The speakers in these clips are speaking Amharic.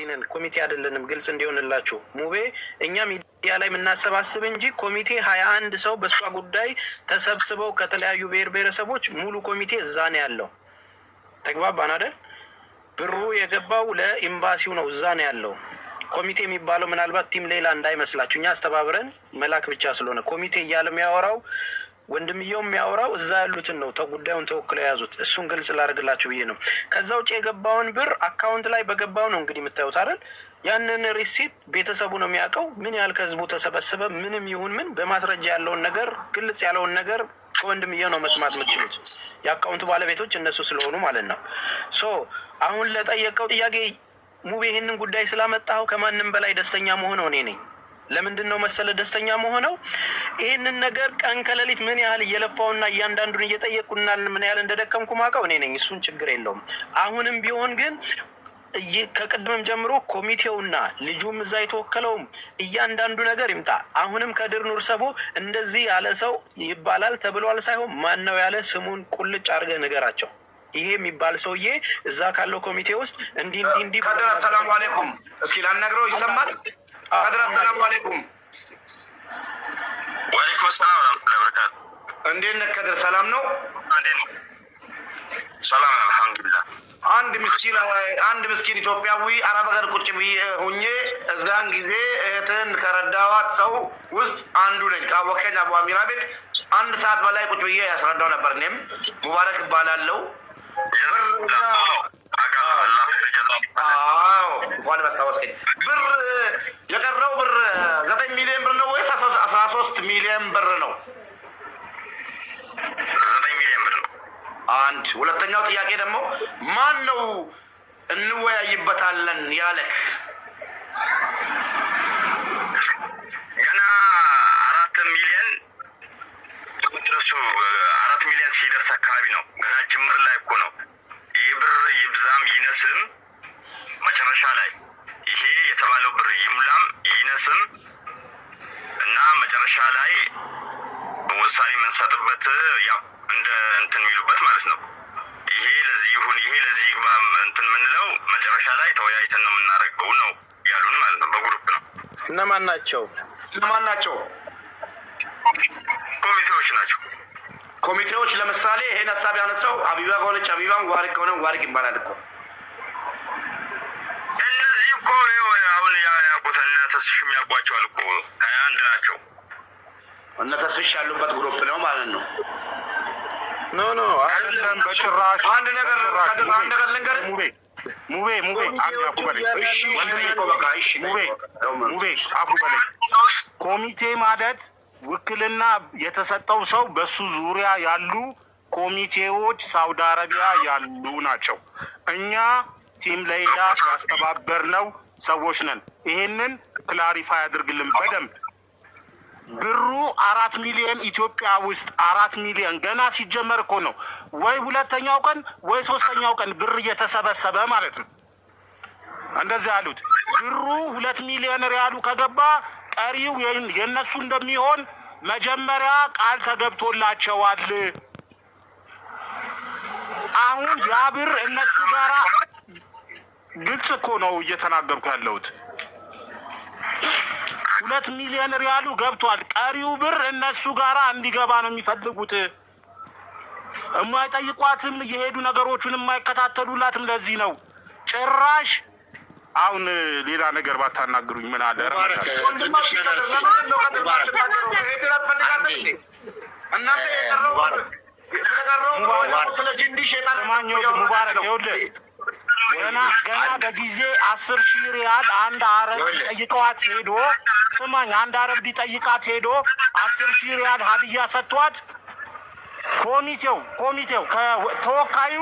ነን፣ ኮሚቴ አይደለንም። ግልጽ እንዲሆንላችሁ ሙቤ፣ እኛ ሚዲያ ላይ የምናሰባስብ እንጂ ኮሚቴ 21 ሰው በእሷ ጉዳይ ተሰብስበው ከተለያዩ ብሔር ብሔረሰቦች ሙሉ ኮሚቴ እዛ ነው ያለው። ተግባባን አይደል? ብሩ የገባው ለኤምባሲው ነው፣ እዛ ነው ያለው። ኮሚቴ የሚባለው ምናልባት ቲም ሌላ እንዳይመስላችሁ፣ እኛ አስተባብረን መላክ ብቻ ስለሆነ ኮሚቴ እያለ የሚያወራው ወንድምየው የሚያወራው እዛ ያሉትን ነው፣ ጉዳዩን ተወክለው የያዙት። እሱን ግልጽ ላደርግላችሁ ብዬ ነው። ከዛ ውጭ የገባውን ብር አካውንት ላይ በገባው ነው እንግዲህ የምታዩት አይደል? ያንን ሪሲት ቤተሰቡ ነው የሚያውቀው። ምን ያህል ከህዝቡ ተሰበሰበ፣ ምንም ይሁን ምን በማስረጃ ያለውን ነገር ግልጽ ያለውን ነገር ከወንድምየው ነው መስማት የምትችሉት። የአካውንቱ ባለቤቶች እነሱ ስለሆኑ ማለት ነው። ሶ አሁን ለጠየቀው ጥያቄ ሙቤ፣ ይህንን ጉዳይ ስላመጣው ከማንም በላይ ደስተኛ መሆነው እኔ ነኝ። ለምንድን ነው መሰለ ደስተኛ መሆነው? ይህንን ነገር ቀን ከሌሊት ምን ያህል እየለፋውና እያንዳንዱን እየጠየቁና ምን ያህል እንደደከምኩ ማውቀው እኔ ነኝ። እሱን ችግር የለውም። አሁንም ቢሆን ግን ከቅድምም ጀምሮ ኮሚቴውና ልጁም እዛ የተወከለውም እያንዳንዱ ነገር ይምጣ። አሁንም ከድር ኑር ሰቦ እንደዚህ ያለ ሰው ይባላል ተብሏል ሳይሆን ማን ነው ያለ ስሙን ቁልጭ አድርገህ ንገራቸው። ይሄ የሚባል ሰውዬ እዛ ካለው ኮሚቴ ውስጥ እንዲህ ከድር አሰላሙ አለይኩም። እስኪ ላናግረው። ይሰማል? ከድር አሰላሙ አለይኩም። ወአለይኩም ሰላም ወራህመቱላሂ ወበረካቱ። እንዴት ነህ ከድር? ሰላም ነው? ሰላም አልሐምዱሊላህ። አንድ ምስኪን ኢትዮጵያዊ አረብ ሀገር ቁጭ ብዬ ሆኜ እዛን ጊዜ እህትን ከረዳዋት ሰው ውስጥ አንዱ ነኝ። ካወከኝ አቡ አሚራ ቤት 1 ሰዓት በላይ ቁጭ ብዬ ያስረዳው ነበር። እኔም ሙባረክ እባላለሁ። እንኳን ማስታወስከኝ። ብር የቀረው ብር 9 ሚሊዮን ብር ነው ወይስ 13 ሚሊዮን ብር ነው? 9 ሚሊዮን ብር ነው። አንድ ሁለተኛው ጥያቄ ደግሞ ማን ነው እንወያይበታለን ያለክ? ገና 4 ሚሊዮን ድረሱ 4 ሚሊዮን ሲደርስ አካባቢ ነው። ገና ጅምር ላይ እኮ ነው። ይህ ብር ይብዛም ይነስም መጨረሻ ላይ ይሄ የተባለው ብር ይሙላም ይነስም እና መጨረሻ ላይ ውሳኔ የምንሰጥበት ያው እንደ እንትን የሚሉበት ማለት ነው። ይሄ ለዚህ ይሁን ይሄ ለዚህ ይግባ እንትን የምንለው መጨረሻ ላይ ተወያይተን ነው የምናደርገው ነው ያሉን ማለት ነው። በግሩፕ ነው። እነማን ናቸው? ኮሚቴዎች ናቸው። ኮሚቴዎች ለምሳሌ ይሄን ሀሳብ ያነሳው ሀቢባ ከሆነች ሀቢባ፣ ሙባረክ ከሆነ ሙባረክ ይባላል እኮ። እነዚህ እኮ አሁን ያውቁት እነ ተስፍሽ የሚያውቋቸዋል እኮ 21 ናቸው። እነ ተስፍሽ ያሉበት ግሩፕ ነው ማለት ነው። ኖ አይደለም በጭራሽ። አንድ ነገር ልንገርህ ሙቤ አፉ በለኝ። ሙቤ አፉ በለኝ። ኮሚቴ ማለት ውክልና የተሰጠው ሰው በሱ ዙሪያ ያሉ ኮሚቴዎች ሳውዲ አረቢያ ያሉ ናቸው። እኛ ቲም ሌላ ያስተባበርነው ሰዎች ነን። ይሄንን ክላሪፋይ አድርግልን በደንብ። ብሩ 4 ሚሊዮን ኢትዮጵያ ውስጥ 4 ሚሊዮን ገና ሲጀመር እኮ ነው። ወይ ሁለተኛው ቀን ወይ ሶስተኛው ቀን ብር እየተሰበሰበ ማለት ነው። እንደዚህ ያሉት ብሩ 2 ሚሊዮን ሪያሉ ከገባ ቀሪው የነሱ እንደሚሆን መጀመሪያ ቃል ተገብቶላቸዋል። አሁን ያ ብር እነሱ ጋራ ግልጽ እኮ ነው እየተናገርኩ ያለሁት። 2 ሚሊዮን ሪያሉ ገብቷል። ቀሪው ብር እነሱ ጋራ እንዲገባ ነው የሚፈልጉት። የማይጠይቋትም እየሄዱ ነገሮቹን የማይከታተሉላትም ለዚህ ነው። ጭራሽ አሁን ሌላ ነገር ባታናግሩኝ ምን አለ? ሙባረክ ይኸውልህ ገና በጊዜ 10,000 ሪያል አንድ አረብ ጠይቀዋት ሄዶ ስማኝ፣ አንድ አረብ ሊጠይቃት ሄዶ 10,000 ሪያል ሀዲያ ሰጥቷት ኮሚቴው ተወካዩ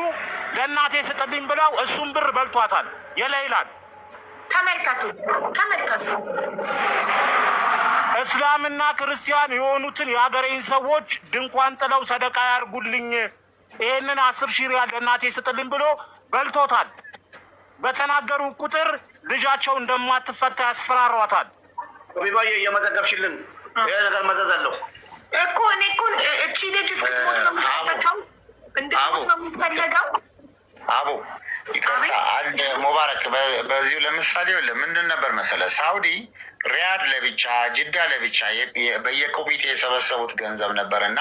ለእናቴ ስጥልኝ ብለው እሱም ብር በልቷታል። የለይላል ተመልከቱ። እስላምና ክርስቲያን የሆኑትን የሀገሬን ሰዎች ድንኳን ጥለው ሰደቃ ያርጉልኝ፣ ይሄንን 10,000 ሪያል ለእናቴ ስጥልኝ ብሎ በልቶታል። በተናገሩ ቁጥር ልጃቸው እንደማትፈታ ያስፈራሯታል። ቢባዬ እየመዘገብሽልን ይሄ ነገር መዘዝ አለው እኮ። እኔ እኮ እቺ ልጅ እስክትሞት ነው የምትፈታው፣ እንድትሞት ነው የምትፈለገው። አቦ ይቅርታ አንድ ሙባረክ በዚሁ ለምሳሌ ምንድን ነበር መሰለ ሳውዲ ሪያድ ለብቻ ጅዳ ለብቻ በየኮሚቴ የሰበሰቡት ገንዘብ ነበር እና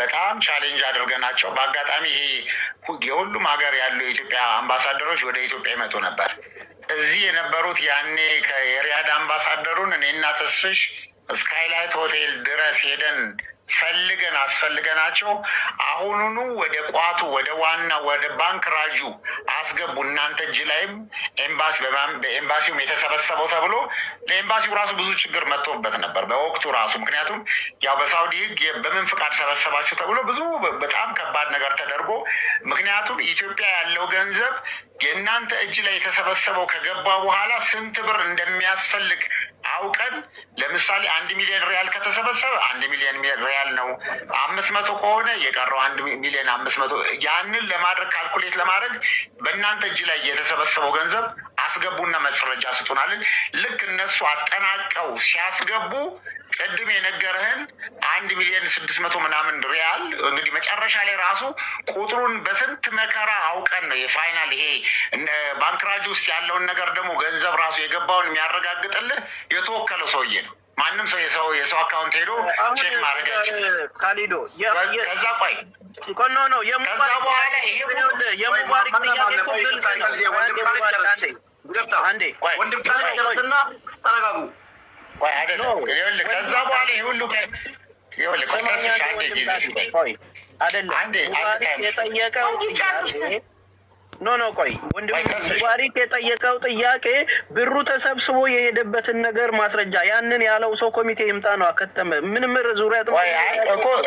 በጣም ቻሌንጅ አድርገናቸው በአጋጣሚ ይሄ የሁሉም ሀገር ያሉ የኢትዮጵያ አምባሳደሮች ወደ ኢትዮጵያ ይመጡ ነበር። እዚህ የነበሩት ያኔ የሪያድ አምባሳደሩን እኔና ተስፍሽ ስካይላይት ሆቴል ድረስ ሄደን ፈልገን አስፈልገናቸው አሁኑኑ ወደ ቋቱ ወደ ዋና ወደ ባንክ ራጁ አስገቡ እናንተ እጅ ላይም ኤምባሲ በኤምባሲውም የተሰበሰበው ተብሎ ለኤምባሲው ራሱ ብዙ ችግር መጥቶበት ነበር በወቅቱ ራሱ። ምክንያቱም ያው በሳውዲ ሕግ በምን ፍቃድ ሰበሰባችሁ ተብሎ ብዙ በጣም ከባድ ነገር ተደርጎ ምክንያቱም ኢትዮጵያ ያለው ገንዘብ የእናንተ እጅ ላይ የተሰበሰበው ከገባ በኋላ ስንት ብር እንደሚያስፈልግ አውቀን ለምሳሌ 1 ሚሊዮን ሪያል ከተሰበሰበ 1 ሚሊዮን ሪያል ነው። 500 ከሆነ የቀረው 1 ሚሊዮን 500 ያንን ለማድረግ ካልኩሌት ለማድረግ በእናንተ እጅ ላይ የተሰበሰበው ገንዘብ አስገቡና መስረጃ ስጡናልን። ልክ እነሱ አጠናቀው ሲያስገቡ ቅድም የነገርህን 1 ሚሊዮን 600 ምናምን ሪያል እንግዲህ መጨረሻ ላይ ራሱ ቁጥሩን በስንት መከራ አውቀን ነው የፋይናል ይሄ ባንክራጅ ውስጥ ያለውን ነገር ደግሞ ገንዘብ ራሱ የገባውን የሚያረጋግጥልህ የተወከለው ሰውዬ ነው። ማንም ሰው የሰው አካውንት ሄዶ ቼክ ማድረግ አይችልም። ካሊዶ ከዛ ቆይ ቆኖ ነው ከዛ በኋላ ይሄ የሙባሪክ ጥያቄ እኮ ግልጽ ነው። አንዴ ቆይ ወንድም ተረጋጉና ተረጋጉ። ቆይ አይደለም ይኸውልህ ከዛ በኋላ ይሄ ሁሉ ይኸውልህ ቆይ ተስፋ አንዴ ጊዜ ቆይ አይደለም የጠየቀው ኖ ቆይ ወንድም ሙባሪክ የጠየቀው ጥያቄ ብሩ ተሰብስቦ የሄደበትን ነገር ማስረጃ ያንን ያለው ሰው ኮሚቴ ይምጣ ነው። አከተመ ምንም ዙሪያ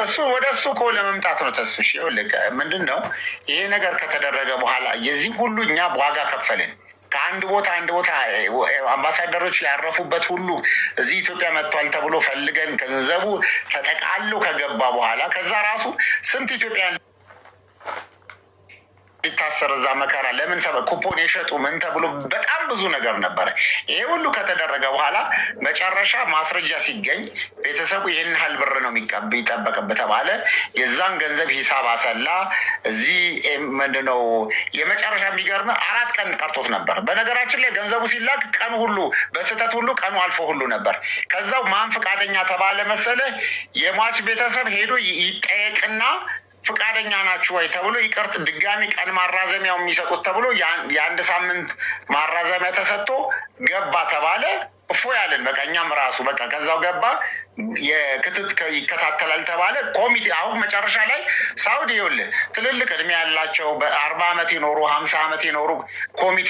እሱ ወደ እሱ እኮ ለመምጣት ነው። ተስፍሽ ይኸውልህ ምንድን ነው ይሄ ነገር ከተደረገ በኋላ የዚህ ሁሉ እኛ ዋጋ ከፈልን። ከአንድ ቦታ አምባሳደሮች ያረፉበት ሁሉ እዚህ ኢትዮጵያ መጥቷል ተብሎ ፈልገን ገንዘቡ ተጠቃሎ ከገባ በኋላ ከዛ ራሱ ስንት ኢትዮጵያ ሊታሰር እዛ መከራ ለምን ኩፖን የሸጡ ምን ተብሎ በጣም ብዙ ነገር ነበረ። ይሄ ሁሉ ከተደረገ በኋላ መጨረሻ ማስረጃ ሲገኝ ቤተሰቡ ይህን ያህል ብር ነው የሚጠበቅበት ተባለ። የዛን ገንዘብ ሂሳብ አሰላ። እዚህ ምንድነው የመጨረሻ የሚገርም 4 ቀን ቀርቶት ነበር። በነገራችን ላይ ገንዘቡ ሲላክ ቀኑ ሁሉ በስህተት ሁሉ ቀኑ አልፎ ሁሉ ነበር። ከዛው ማን ፈቃደኛ ተባለ መሰለ የሟች ቤተሰብ ሄዶ ይጠየቅና ፍቃደኛ ናችሁ ወይ ተብሎ ይቅርት ድጋሚ ቀን ማራዘሚያው የሚሰጡት ተብሎ የ1 ሳምንት ማራዘሚያ ተሰጥቶ ገባ ተባለ። እፎ ያለን በቃ እኛም ራሱ በቃ ከዛው ገባ ይከታተላል ተባለ። ኮሚቴ አሁን መጨረሻ ላይ ሳውዲ ይኸውልህ ትልልቅ እድሜ ያላቸው በ40 ዓመት የኖሩ 50 ዓመት የኖሩ ኮሚቴ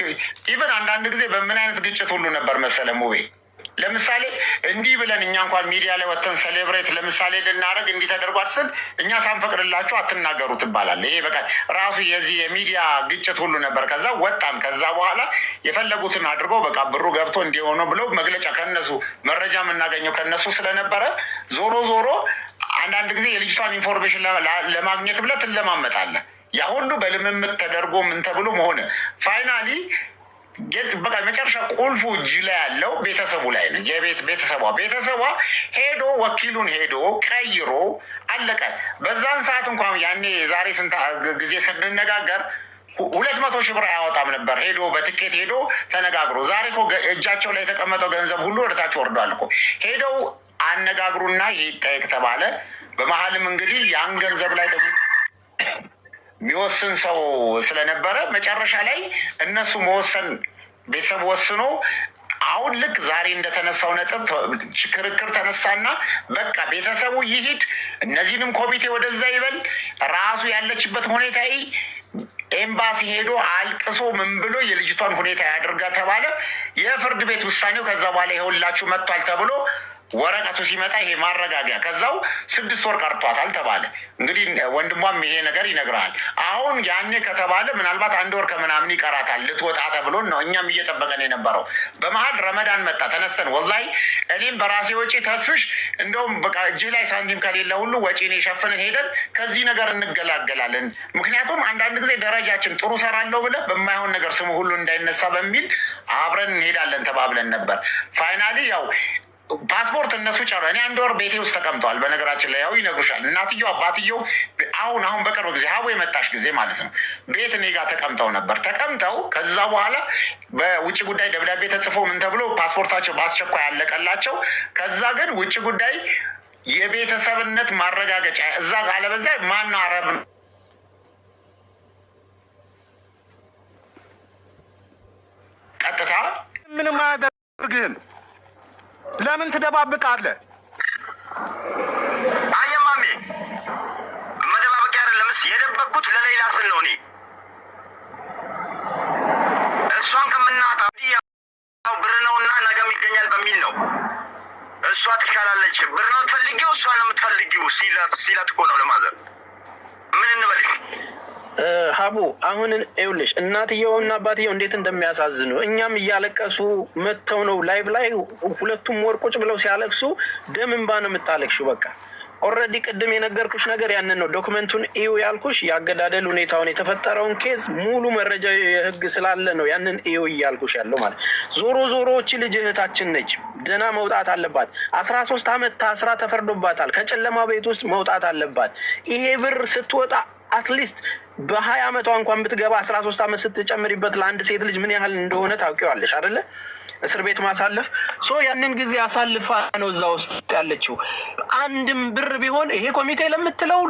ኢቨን አንዳንድ ጊዜ በምን አይነት ግጭት ሁሉ ነበር መሰለ ሙቤ ለምሳሌ እንዲህ ብለን እኛ እንኳን ሚዲያ ላይ ወጥተን ሴሌብሬት ለምሳሌ ልናደርግ እንዲህ ተደርጓል ስል እኛ ሳንፈቅድላችሁ አትናገሩ ትባላለ። ይሄ በቃ ራሱ የዚህ የሚዲያ ግጭት ሁሉ ነበር። ከዛ ወጣን። ከዛ በኋላ የፈለጉትን አድርገው በቃ ብሩ ገብቶ እንዲሆነ ብለው መግለጫ ከነሱ መረጃ የምናገኘው ከነሱ ስለነበረ ዞሮ አንዳንድ ጊዜ የልጅቷን ኢንፎርሜሽን ለማግኘት ብለህ ትለማመጣለህ። ያ ሁሉ በልምምጥ ተደርጎ ምን ተብሎ መሆነ ፋይናሊ በቃ መጨረሻ ቁልፉ እጅ ላይ ያለው ቤተሰቡ ላይ ነው። ቤተሰቧ ሄዶ ወኪሉን ሄዶ ቀይሮ አለቀ። በዛን ሰዓት እንኳን ያኔ የዛሬ ስንት ጊዜ ስንነጋገር 200 ሺህ ብር አያወጣም ነበር። ሄዶ በትኬት ሄዶ ተነጋግሮ ዛሬ እኮ እጃቸው ላይ የተቀመጠው ገንዘብ ሁሉ ወደታች ወርዷል እኮ። ሄደው አነጋግሩና ይጠየቅ ተባለ። በመሀልም እንግዲህ ያን ገንዘብ ላይ ደግሞ የሚወስን ሰው ስለነበረ መጨረሻ ላይ እነሱ መወሰን ቤተሰብ ወስኖ አሁን ልክ ዛሬ እንደተነሳው ነጥብ ክርክር ተነሳና በቃ ቤተሰቡ ይሂድ፣ እነዚህንም ኮሚቴ ወደዛ ይበል፣ ራሱ ያለችበት ሁኔታ ኤምባሲ ሄዶ አልቅሶ ምን ብሎ የልጅቷን ሁኔታ ያድርጋ ተባለ። የፍርድ ቤት ውሳኔው ከዛ በኋላ ይኸውላችሁ መጥቷል ተብሎ ወረቀቱ ሲመጣ ይሄ ማረጋጊያ ከዛው 6 ወር ቀርቷታል ተባለ። እንግዲህ ወንድሟም ይሄ ነገር ይነግራል። አሁን ያኔ ከተባለ ምናልባት 1 ወር ከምናምን ይቀራታል ልትወጣ ተብሎ ነው እኛም እየጠበቀን የነበረው። በመሀል ረመዳን መጣ። ተነስተን ወላሂ እኔም በራሴ ወጪ ተስፍሽ እንደውም በቃ እጅ ላይ ሳንቲም ከሌለ ሁሉ ወጪን የሸፍንን ሄደን ከዚህ ነገር እንገላገላለን። ምክንያቱም አንዳንድ ጊዜ ደረጃችን ጥሩ ሰራለሁ ብለህ በማይሆን ነገር ስሙ ሁሉ እንዳይነሳ በሚል አብረን እንሄዳለን ተባብለን ነበር። ፋይናሊ ያው ፓስፖርት እነሱ ጨረ እኔ 1 ወር ቤቴ ውስጥ ተቀምጠዋል። በነገራችን ላይ ያው ይነግሩሻል። እናትየው አባትየው አሁን በቅርብ ጊዜ ሀቡ የመጣሽ ጊዜ ማለት ነው ቤት እኔ ጋር ተቀምጠው ነበር። ተቀምጠው ከዛ በኋላ በውጭ ጉዳይ ደብዳቤ ተጽፎ ምን ተብሎ ፓስፖርታቸው በአስቸኳይ ያለቀላቸው። ከዛ ግን ውጭ ጉዳይ የቤተሰብነት ማረጋገጫ እዛ አለበዛ ማን አረብ ቀጥታ ምንም አያደርግህም። ለምን ትደባብቃለህ? አየማሜ መደባበቂያ አይደለምስ የደበቅኩት ለሌላ ስል ነው። እኔ እሷን ከምናጣ ብር ነውና ነገም ይገኛል በሚል ነው። እሷ ትሻላለች፣ ብር ነው የምትፈልጊው፣ እሷ ነው የምትፈልጊው ሲላት እኮ ነው ለማዘር። ምን እንበልሽ ሀቡ አሁን ይኸውልሽ እናትየውና አባትየው እንዴት እንደሚያሳዝኑ እኛም እያለቀሱ መጥተው ነው ላይቭ ላይ ሁለቱም ወርቆች ብለው ሲያለቅሱ ደም እንባ ነው የምታለቅሽው። በቃ ኦልሬዲ ቅድም የነገርኩሽ ነገር ያንን ነው። ዶክመንቱን እዩ ያልኩሽ ያገዳደል ሁኔታውን የተፈጠረውን ኬዝ ሙሉ መረጃ የህግ ስላለ ነው ያንን እዩ እያልኩሽ ያለው ማለት። ዞሮ እቺ ልጅ እህታችን ነች፣ ደህና መውጣት አለባት። 13 ዓመት ታስራ ተፈርዶባታል። ከጨለማ ቤት ውስጥ መውጣት አለባት። ይሄ ብር ስትወጣ አትሊስት በ20 ዓመቷ እንኳን ብትገባ 13 ዓመት ስትጨምሪበት ለአንድ ሴት ልጅ ምን ያህል እንደሆነ ታውቂዋለሽ አይደለ? እስር ቤት ማሳለፍ ያንን ጊዜ አሳልፋ ነው እዛ ውስጥ ያለችው። አንድም ብር ቢሆን ይሄ ኮሚቴ ለምትለው